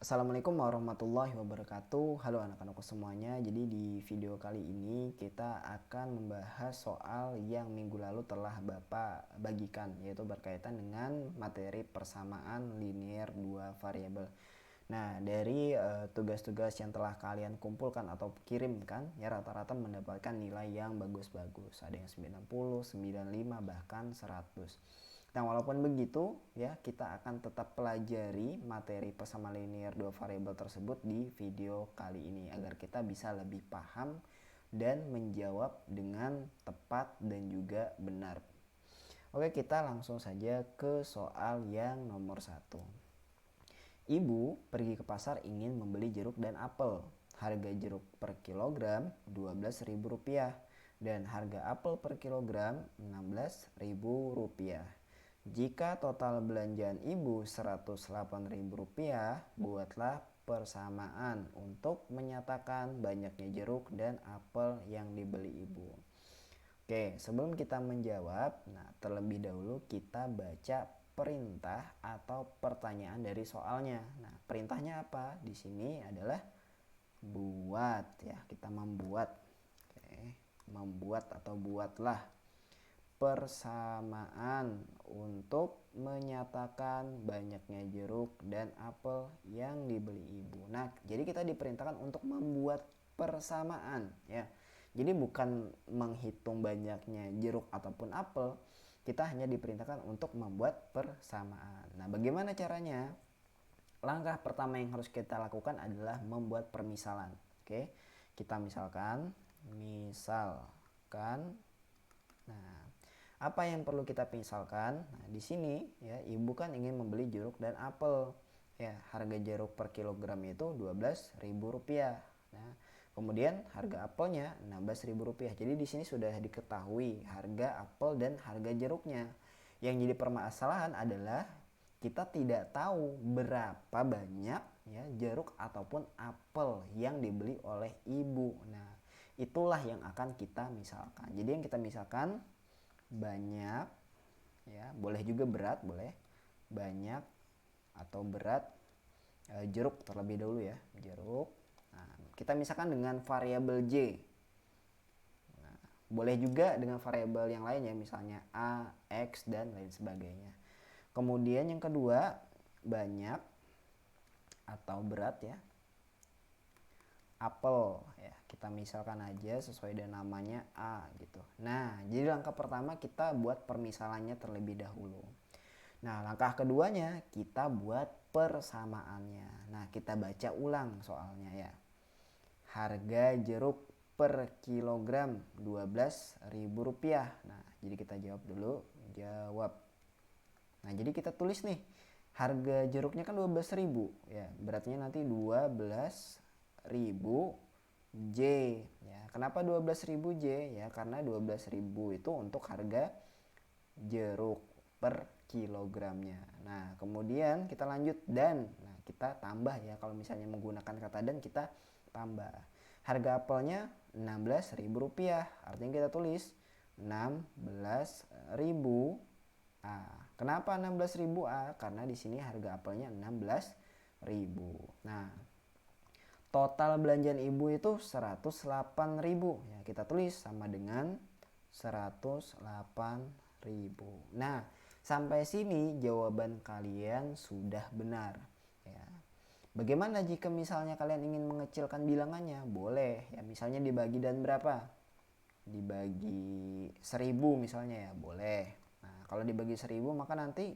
Assalamualaikum warahmatullahi wabarakatuh. Halo anak-anakku semuanya. Jadi di video kali ini kita akan membahas soal yang minggu lalu telah Bapak bagikan, yaitu berkaitan dengan materi persamaan linear dua variabel. Nah, dari tugas-tugas yang telah kalian kumpulkan atau kirimkan, ya rata-rata mendapatkan nilai yang bagus-bagus. Ada yang 90, 95, bahkan 100. Nah, walaupun begitu, ya kita akan tetap pelajari materi persamaan linear dua variabel tersebut di video kali ini agar kita bisa lebih paham dan menjawab dengan tepat dan juga benar. Oke, kita langsung saja ke soal yang nomor 1. Ibu pergi ke pasar ingin membeli jeruk dan apel. Harga jeruk per kilogram Rp12.000 dan harga apel per kilogram Rp16.000. Jika total belanjaan ibu Rp108.000, buatlah persamaan untuk menyatakan banyaknya jeruk dan apel yang dibeli ibu. Oke, sebelum kita menjawab, terlebih dahulu kita baca perintah atau pertanyaan dari soalnya. Nah, perintahnya apa? Di sini adalah buat, ya. Kita membuat. Oke, membuat atau buatlah persamaan untuk menyatakan banyaknya jeruk dan apel yang dibeli ibu. Nah, jadi kita diperintahkan untuk membuat persamaan, ya. Jadi bukan menghitung banyaknya jeruk ataupun apel, kita hanya diperintahkan untuk membuat persamaan. Nah, bagaimana caranya? Langkah pertama yang harus kita lakukan adalah membuat permisalan. Oke, kita misalkan, nah, apa yang perlu kita misalkan? Nah, di sini ya, ibu kan ingin membeli jeruk dan apel. Ya, harga jeruk per kilogram itu Rp12.000. Nah, kemudian harga apelnya Rp16.000. Jadi di sini sudah diketahui harga apel dan harga jeruknya. Yang jadi permasalahan adalah kita tidak tahu berapa banyak ya jeruk ataupun apel yang dibeli oleh ibu. Nah, itulah yang akan kita misalkan. Jadi yang kita misalkan banyak, ya boleh juga berat, boleh banyak atau berat jeruk terlebih dahulu ya, jeruk. Nah, kita misalkan dengan variabel J. Nah, boleh juga dengan variabel yang lain ya, misalnya A, X dan lain sebagainya. Kemudian yang kedua, banyak atau berat ya, apel ya, kita misalkan aja sesuai dengan namanya A gitu. Nah, jadi langkah pertama kita buat permisalannya terlebih dahulu. Nah, langkah keduanya kita buat persamaannya. Nah, kita baca ulang soalnya ya. Harga jeruk per kilogram Rp12.000. Nah, jadi kita jawab dulu, jawab. Nah, jadi kita tulis nih, harga jeruknya kan 12.000 ya, beratnya nanti 12.000 J ya. Kenapa 12.000 J ya? Karena 12.000 itu untuk harga jeruk per kilogramnya. Nah, kemudian kita lanjut dan, nah kita tambah ya, kalau misalnya menggunakan kata dan kita tambah. Harga apelnya Rp16.000, artinya kita tulis 16.000 A. Kenapa 16.000 A? Karena di sini harga apelnya 16.000. Nah, total belanjaan ibu itu 108.000. Ya, kita tulis sama dengan 108.000. Nah, sampai sini jawaban kalian sudah benar. Ya. Bagaimana jika misalnya kalian ingin mengecilkan bilangannya? Boleh ya, misalnya dibagi dan berapa? Dibagi 1.000 misalnya ya, boleh. Nah, kalau dibagi 1.000 maka nanti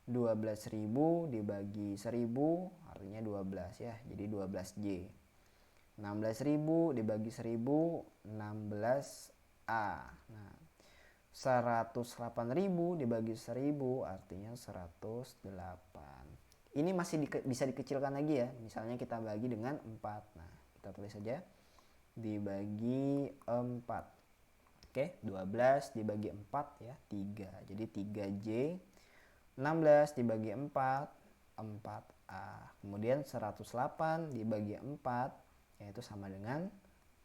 12.000 dibagi 1.000 artinya 12 ya. Jadi 12J. 16.000 dibagi 1.000 16A. Nah, 108.000 dibagi 1.000 artinya 108. Ini masih bisa dikecilkan lagi ya. Misalnya kita bagi dengan 4. Nah, kita tulis saja dibagi 4. Oke, 12 dibagi 4 ya, 3. Jadi 3J. 16 dibagi 4, 4A. Kemudian 108 dibagi 4, yaitu sama dengan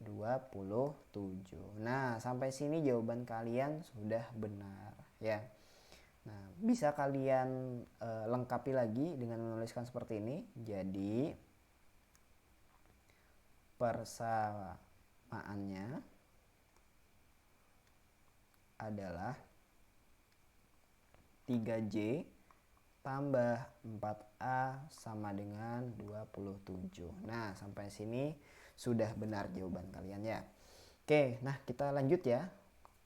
27. Nah, sampai sini jawaban kalian sudah benar ya. Nah, bisa kalian lengkapi lagi dengan menuliskan seperti ini. Jadi persamaannya adalah 3J tambah 4A sama dengan 27. Nah, sampai sini sudah benar jawaban kalian ya. Oke, nah kita lanjut ya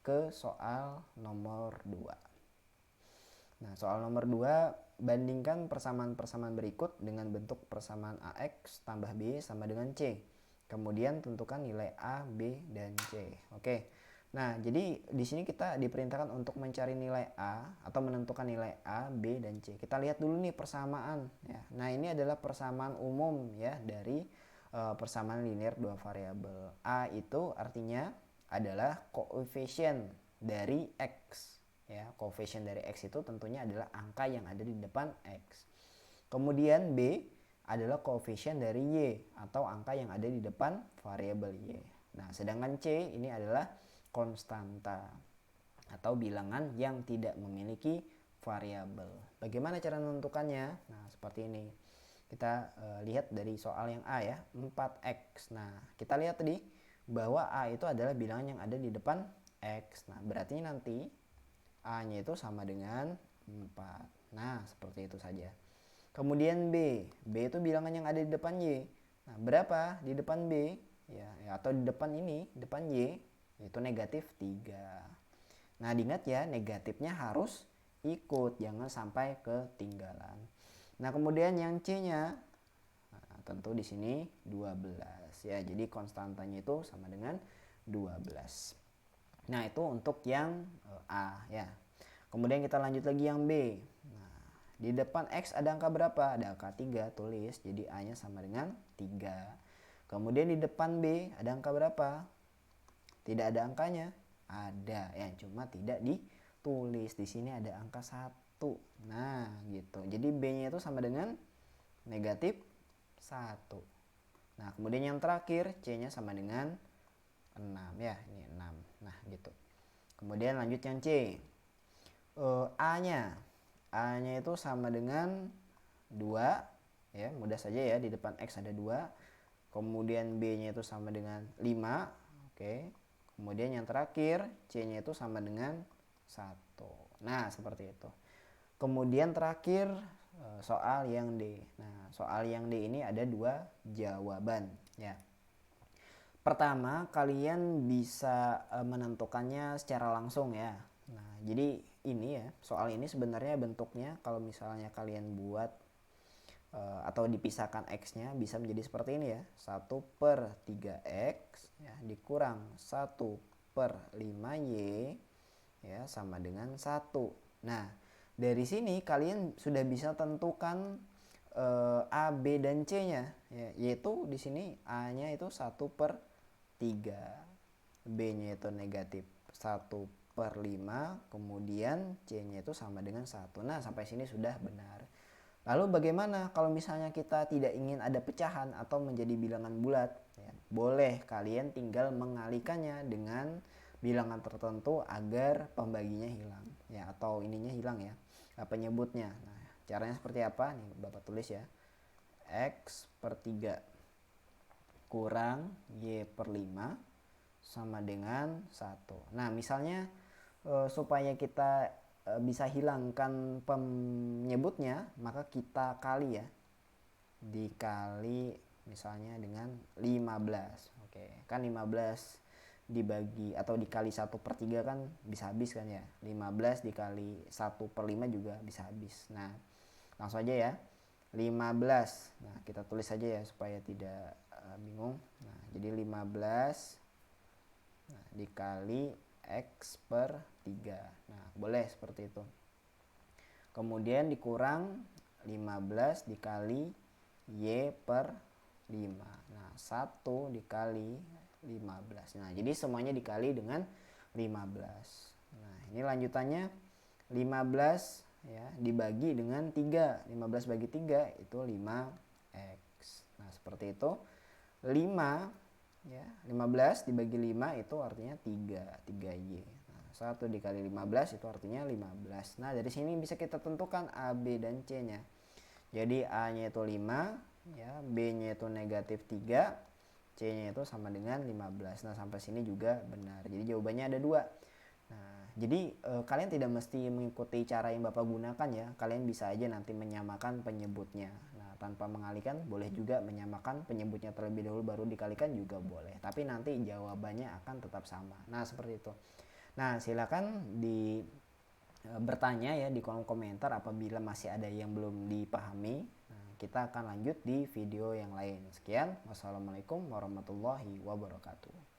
ke soal nomor 2. Nah, soal nomor 2, bandingkan persamaan-persamaan berikut dengan bentuk persamaan AX tambah B sama dengan C. Kemudian tentukan nilai A, B, dan C. Oke. Nah, jadi di sini kita diperintahkan untuk mencari nilai A atau menentukan nilai A, B, dan C. Kita lihat dulu nih persamaan ya. Nah, ini adalah persamaan umum ya dari persamaan linear dua variabel. A itu artinya adalah koefisien dari X ya. Koefisien dari X itu tentunya adalah angka yang ada di depan X. Kemudian B adalah koefisien dari Y atau angka yang ada di depan variabel Y. Nah, sedangkan C ini adalah konstanta atau bilangan yang tidak memiliki variabel. Bagaimana cara menentukannya? Nah, seperti ini. Kita lihat dari soal yang A ya, 4X. Nah, kita lihat tadi bahwa A itu adalah bilangan yang ada di depan X. Nah, berarti nanti A-nya itu sama dengan 4. Nah, seperti itu saja. Kemudian B. B itu bilangan yang ada di depan Y. Nah, berapa di depan B? Ya, atau di depan ini, depan Y, itu negatif 3. Nah, diingat ya, negatifnya harus ikut, jangan sampai ketinggalan. Nah, kemudian yang C-nya, nah, tentu di sini 12 ya. Jadi konstantanya itu sama dengan 12. Nah, itu untuk yang A ya. Kemudian kita lanjut lagi yang B. Nah, di depan X ada angka berapa? Ada angka 3, tulis. Jadi A-nya sama dengan 3. Kemudian di depan B ada angka berapa? Tidak ada angkanya. Ada ya, cuma tidak ditulis. Di sini ada angka 1. Nah, gitu. Jadi B-nya itu sama dengan negatif 1. Nah, kemudian yang terakhir C-nya sama dengan 6 ya. Ini 6. Nah, gitu. Kemudian lanjut yang C. A-nya. A-nya itu sama dengan 2 ya, mudah saja ya, di depan X ada 2. Kemudian B-nya itu sama dengan 5. Oke. Kemudian yang terakhir C-nya itu sama dengan 1. Nah, seperti itu. Kemudian terakhir soal yang D. Nah, soal yang D ini ada 2 jawaban ya. Pertama, kalian bisa menentukannya secara langsung ya. Nah, jadi ini ya, soal ini sebenarnya bentuknya kalau misalnya kalian buat atau dipisahkan X-nya bisa menjadi seperti ini ya. 1/3X ya, dikurang 1/5Y ya, sama dengan 1. Nah, dari sini kalian sudah bisa tentukan A, B, dan C-nya ya, yaitu di sini A-nya itu 1/3, B-nya itu negatif 1/5, kemudian C-nya itu sama dengan 1. Nah, sampai sini sudah benar. Lalu bagaimana kalau misalnya kita tidak ingin ada pecahan atau menjadi bilangan bulat? Ya, boleh kalian tinggal mengalikannya dengan bilangan tertentu agar pembaginya hilang ya, atau ininya hilang ya, penyebutnya. Nah, caranya seperti apa? Nih Bapak tulis ya. X/3 kurang Y/5 sama dengan 1. Nah, misalnya supaya kita bisa hilangkan penyebutnya, maka kita kali ya, dikali misalnya dengan 15. Oke, kan 15 dibagi atau dikali 1/3 kan bisa habis kan ya. 15 dikali 1/5 juga bisa habis. Nah, langsung aja ya, 15. Nah, kita tulis saja ya supaya tidak bingung. Nah, jadi 15 dikali X/3. Nah, boleh seperti itu. Kemudian dikurang 15 dikali Y/5. Nah, 1 dikali 15. Nah, jadi semuanya dikali dengan 15. Nah, ini lanjutannya 15 ya dibagi dengan 3. 15 bagi 3 itu 5X. Nah, seperti itu. 5 ya, 15 dibagi 5 itu artinya 3Y. Nah, 1 dikali 15 itu artinya 15. Nah, dari sini bisa kita tentukan A, B, dan C-nya. Jadi A-nya itu 5 ya, B-nya itu negatif 3, C-nya itu sama dengan 15. Nah, sampai sini juga benar. Jadi jawabannya ada 2. Nah, jadi kalian tidak mesti mengikuti cara yang Bapak gunakan ya. Kalian bisa aja nanti menyamakan penyebutnya. Nah, tanpa mengalihkan boleh juga menyamakan penyebutnya terlebih dahulu baru dikalikan juga boleh. Tapi nanti jawabannya akan tetap sama. Nah, seperti itu. Nah, silakan bertanya ya di kolom komentar apabila masih ada yang belum dipahami. Nah, kita akan lanjut di video yang lain. Sekian, wassalamualaikum warahmatullahi wabarakatuh.